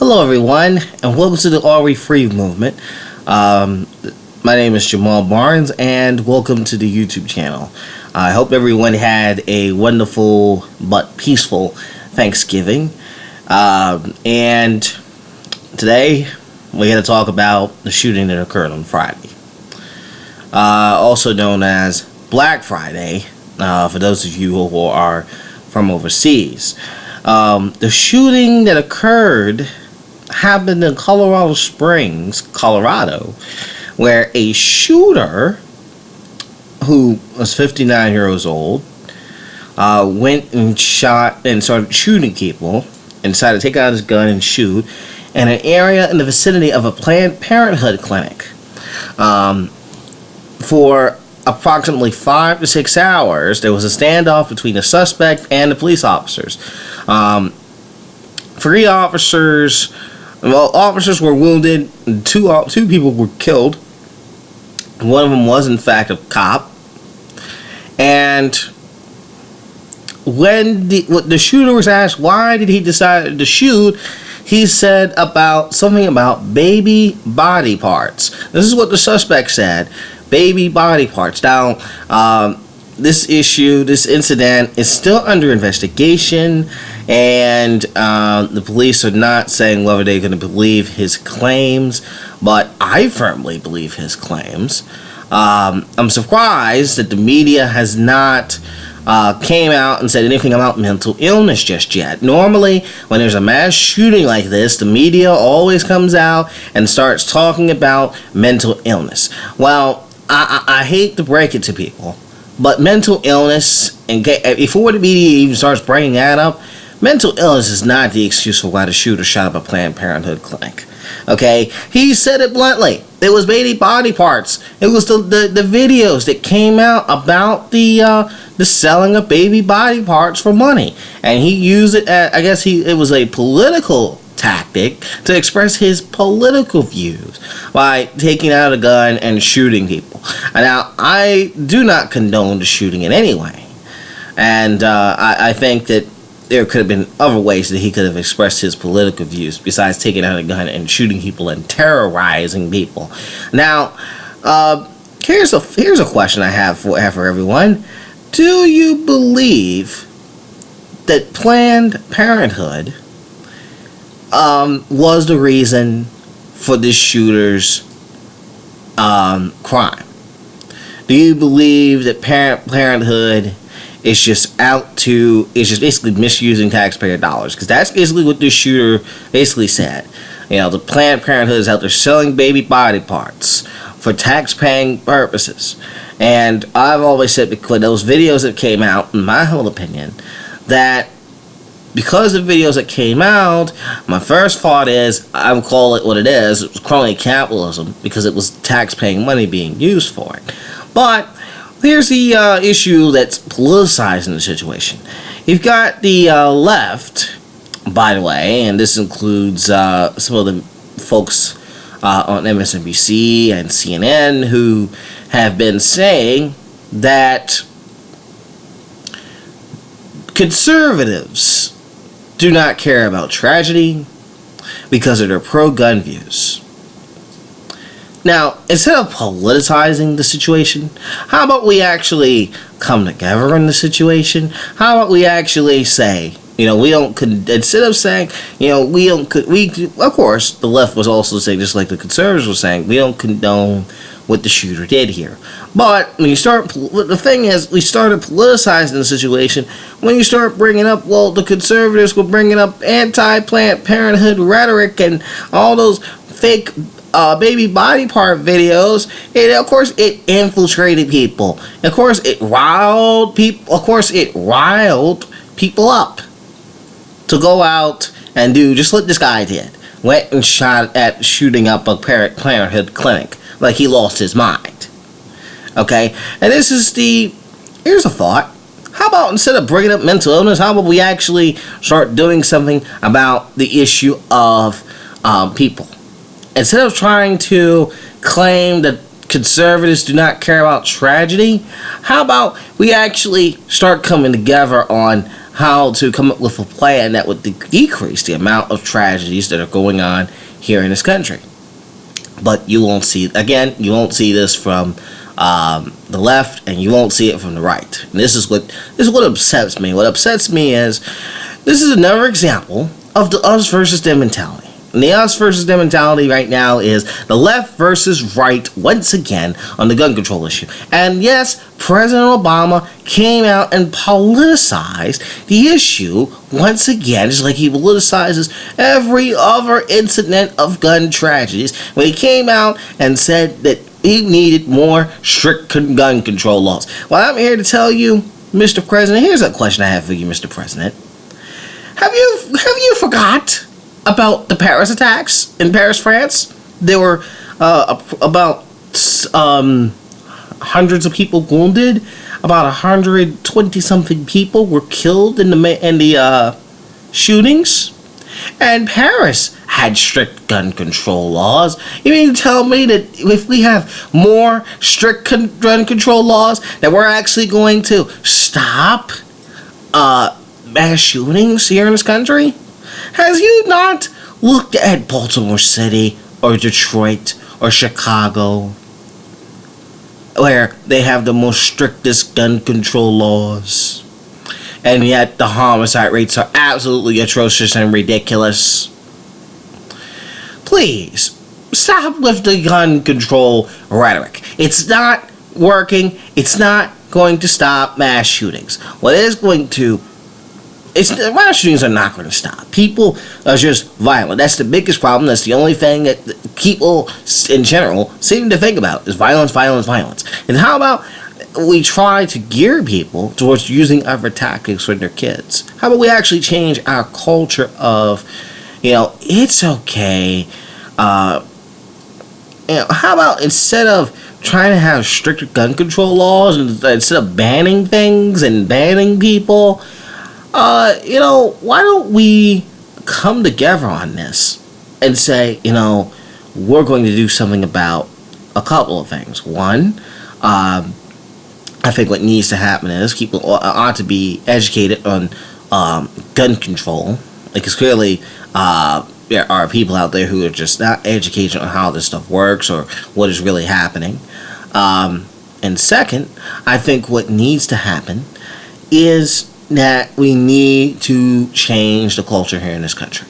Hello, everyone, and welcome to the Are We Free movement. My name is Jamal Barnes, and welcome to the YouTube channel. I hope everyone had a wonderful but peaceful Thanksgiving. And today, we're going to talk about the shooting that occurred on Friday, also known as Black Friday, for those of you who are from overseas. The shooting that occurred happened in Colorado Springs, Colorado, where a shooter who was 59 years old went and shot and started shooting people and decided to take out his gun and shoot in an area in the vicinity of a Planned Parenthood clinic. For approximately 5 to 6 hours, there was a standoff between the suspect and the police officers. Three officers were wounded. Two people were killed. One of them was, in fact, a cop. And when the shooter was asked why did he decide to shoot, he said something about baby body parts. This is what the suspect said: baby body parts. Now, this incident is still under investigation, and the police are not saying whether they're going to believe his claims, but I firmly believe his claims. I'm surprised that the media has not came out and said anything about mental illness just yet. Normally, when there's a mass shooting like this, the media always comes out and starts talking about mental illness. Well, I hate to break it to people, but mental illness, and before the media even starts bringing that up, mental illness is not the excuse for why the shooter shot up a Planned Parenthood clinic. Okay? He said it bluntly. It was baby body parts. It was the videos that came out about the selling of baby body parts for money. And he used it as, it was a political tactic to express his political views by taking out a gun and shooting people. Now, I do not condone the shooting in any way. And I think that there could have been other ways that he could have expressed his political views besides taking out a gun and shooting people and terrorizing people. Now, here's a question I have for everyone. Do you believe that Planned Parenthood was the reason for this shooter's crime? Do you believe that Parenthood is just basically misusing taxpayer dollars? Because that's basically what this shooter basically said. You know, the Planned Parenthood is out there selling baby body parts for tax-paying purposes. And I've always said, because those videos that came out, in my whole opinion, that because of videos that came out, my first thought is, I would call it what it is. It was crony capitalism, because it was tax-paying money being used for it. But here's the issue that's politicized in the situation. You've got the left, by the way, and this includes some of the folks on MSNBC and CNN who have been saying that conservatives do not care about tragedy because of their pro-gun views. Now, instead of politicizing the situation, how about we actually come together in the situation? How about we actually say, instead of saying, of course, the left was also saying, just like the conservatives were saying, we don't condone what the shooter did here. But when you the thing is, we started politicizing the situation when you start bringing up, the conservatives were bringing up anti-Planned Parenthood rhetoric and all those fake baby body part videos. And of course it infiltrated people. Of course it riled people. Up to go out and do just what this guy did. Went and shooting up a Planned Parenthood clinic like he lost his mind. Okay, and here's a thought. How about, instead of bringing up mental illness, how about we actually start doing something about the issue of people? Instead of trying to claim that conservatives do not care about tragedy, how about we actually start coming together on how to come up with a plan that would decrease the amount of tragedies that are going on here in this country. But you won't see this from the left, and you won't see it from the right. And this is what upsets me. What upsets me is this is another example of the us versus them mentality. And the us versus them mentality right now is the left versus right once again on the gun control issue. And yes, President Obama came out and politicized the issue once again, just like he politicizes every other incident of gun tragedies, when he came out and said that he needed more strict gun control laws. Well, I'm here to tell you, Mr. President, here's a question I have for you, Mr. President. Have you forgot about the Paris attacks in Paris, France? There were about hundreds of people wounded. About 120 something people were killed in the shootings. And Paris had strict gun control laws. You mean to tell me that if we have more strict gun control laws, that we're actually going to stop mass shootings here in this country? Has you not looked at Baltimore City or Detroit or Chicago, where they have the most strictest gun control laws, and yet the homicide rates are absolutely atrocious and ridiculous? Please, stop with the gun control rhetoric. It's not working. It's not going to stop mass shootings. What is going to mass shootings are not going to stop. People are just violent. That's the biggest problem. That's the only thing that people in general seem to think about is violence, violence, violence. And how about we try to gear people towards using other tactics with their kids? How about we actually change our culture of, it's okay. How about instead of trying to have stricter gun control laws, and instead of banning things and banning people, why don't we come together on this and say, we're going to do something about a couple of things. One, I think what needs to happen is people ought to be educated on gun control, because clearly there are people out there who are just not educated on how this stuff works or what is really happening. And second, I think what needs to happen is that we need to change the culture here in this country.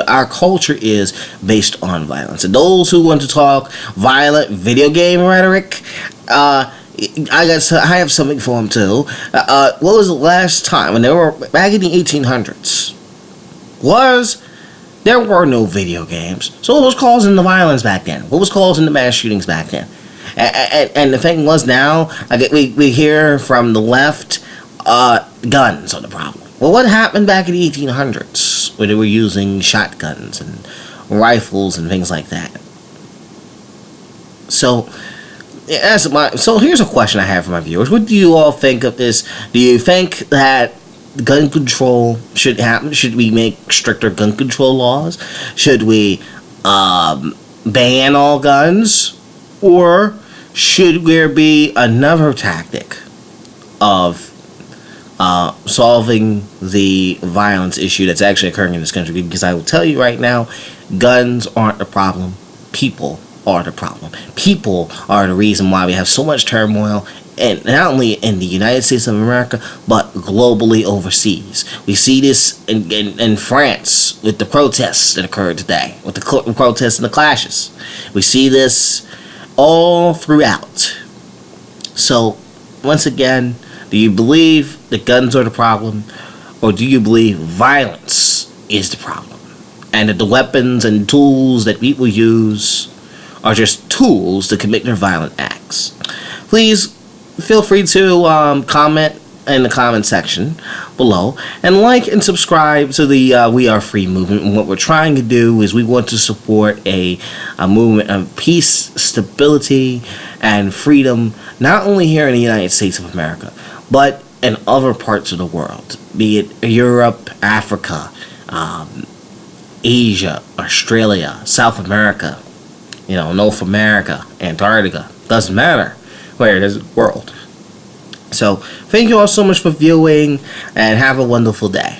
Our culture is based on violence. And those who want to talk violent video game rhetoric, I have something for them too. What was the last time when they were back in the 1800s? There were no video games. So what was causing the violence back then? What was causing the mass shootings back then? And the thing was, now we hear from the left, guns are the problem. Well, what happened back in the 1800s when they were using shotguns and rifles and things like that? So here's a question I have for my viewers. What do you all think of this? Do you think that gun control should happen? Should we make stricter gun control laws? Should we ban all guns? Or should there be another tactic of solving the violence issue that's actually occurring in this country? Because I will tell you right now, guns aren't the problem. People are the problem. People are the reason why we have so much turmoil, and not only in the United States of America, but globally overseas. We see this in France with the protests that occurred today, with the protests and the clashes. We see this all throughout. So, once again, do you believe that guns are the problem, or do you believe violence is the problem, and that the weapons and tools that people use are just tools to commit their violent acts? Please feel free to comment in the comment section below, and like and subscribe to the We Are Free movement. And what we're trying to do is we want to support a movement of peace, stability, and freedom, not only here in the United States of America, but in other parts of the world, be it Europe, Africa, Asia, Australia, South America, North America, Antarctica. Doesn't matter where it is in the world. So thank you all so much for viewing, and have a wonderful day.